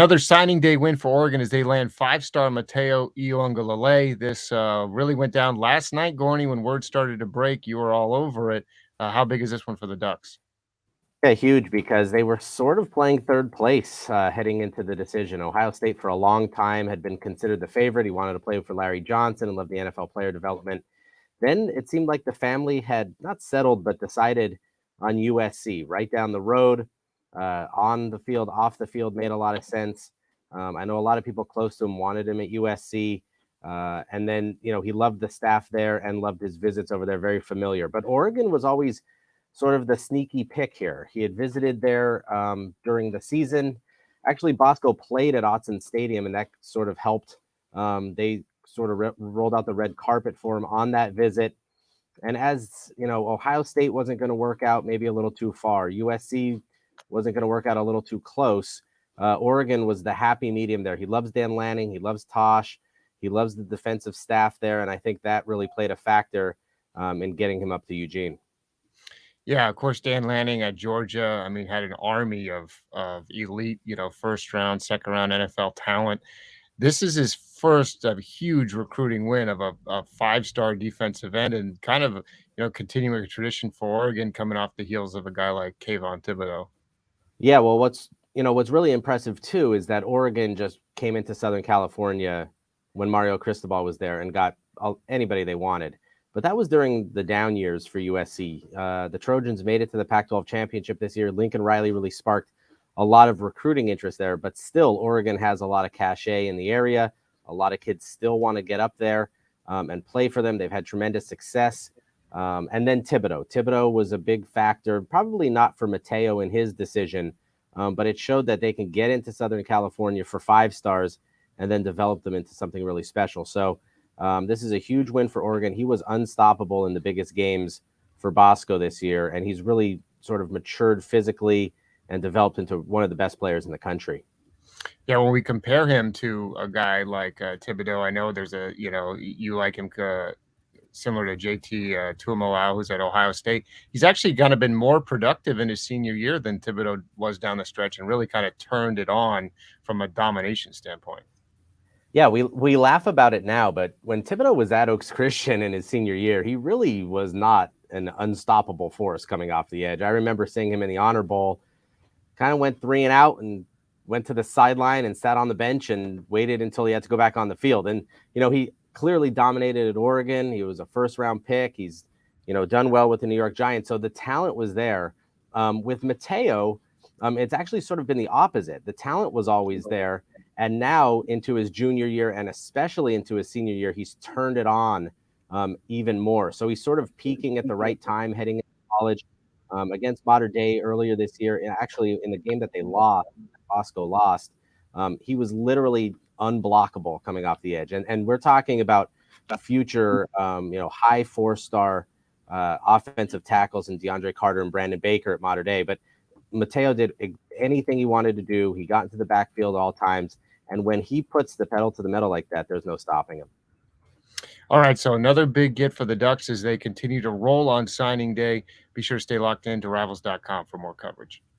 Another signing day win for Oregon as they land five-star Matayo Uiagalelei. This really went down last night, Gorney, when word started to break. You were all over it. How big is this one for the Ducks? Yeah, huge because they were sort of playing third place heading into the decision. Ohio State, for a long time, had been considered the favorite. He wanted to play for Larry Johnson and loved the NFL player development. Then it seemed like the family had not settled, but decided on USC right down the road, on the field, off the field, made a lot of sense. I know a lot of people close to him wanted him at USC. And then, he loved the staff there and loved his visits over there, very familiar. But Oregon was always sort of the sneaky pick here. He had visited there during the season. Actually, Bosco played at Autzen Stadium, and that sort of helped. They sort of rolled out the red carpet for him on that visit. And as you know, Ohio State wasn't going to work out, maybe a little too far. USC wasn't going to work out, a little too close. Oregon was the happy medium there. He loves Dan Lanning. He loves Tosh. He loves the defensive staff there. And I think that really played a factor in getting him up to Eugene. Yeah, of course, Dan Lanning at Georgia. I mean, had an army of elite, first round, second round NFL talent. This is his first huge recruiting win of a five-star defensive end, and kind of continuing a tradition for Oregon, coming off the heels of a guy like Kayvon Thibodeau. Yeah, well, what's really impressive too is that Oregon just came into Southern California when Mario Cristobal was there and got anybody they wanted. But that was during the down years for USC. The Trojans made it to the Pac-12 championship this year. Lincoln Riley really sparked a lot of recruiting interest there, but still, Oregon has a lot of cachet in the area. A lot of kids still want to get up there and play for them. They've had tremendous success. And then Thibodeau. Thibodeau was a big factor, probably not for Matayo in his decision, but it showed that they can get into Southern California for 5 stars and then develop them into something really special. So this is a huge win for Oregon. He was unstoppable in the biggest games for Bosco this year, and he's really sort of matured physically and developed into one of the best players in the country. Yeah, when we compare him to a guy like Thibodeau, I know there's you like him similar to JT Tuimoloau, who's at Ohio State. He's actually kind of been more productive in his senior year than Thibodeau was down the stretch, and really kind of turned it on from a domination standpoint. Yeah, we laugh about it now, but when Thibodeau was at Oaks Christian in his senior year, he really was not an unstoppable force coming off the edge. I remember seeing him in the Honor Bowl, kind of went 3 and out and went to the sideline and sat on the bench and waited until he had to go back on the field. And, he clearly dominated at Oregon. He was a first-round pick. He's, done well with the New York Giants. So the talent was there. With Matayo, it's actually sort of been the opposite. The talent was always there. And now into his junior year and especially into his senior year, he's turned it on even more. So he's sort of peaking at the right time heading into college. Against Modern Day earlier this year, actually in the game that they lost, Bosco lost, he was literally unblockable coming off the edge. And we're talking about a future, high 4-star offensive tackles in DeAndre Carter and Brandon Baker at Modern Day. But Matayo did anything he wanted to do. He got into the backfield at all times. And when he puts the pedal to the metal like that, there's no stopping him. All right, so another big get for the Ducks as they continue to roll on signing day. Be sure to stay locked in to Rivals.com for more coverage.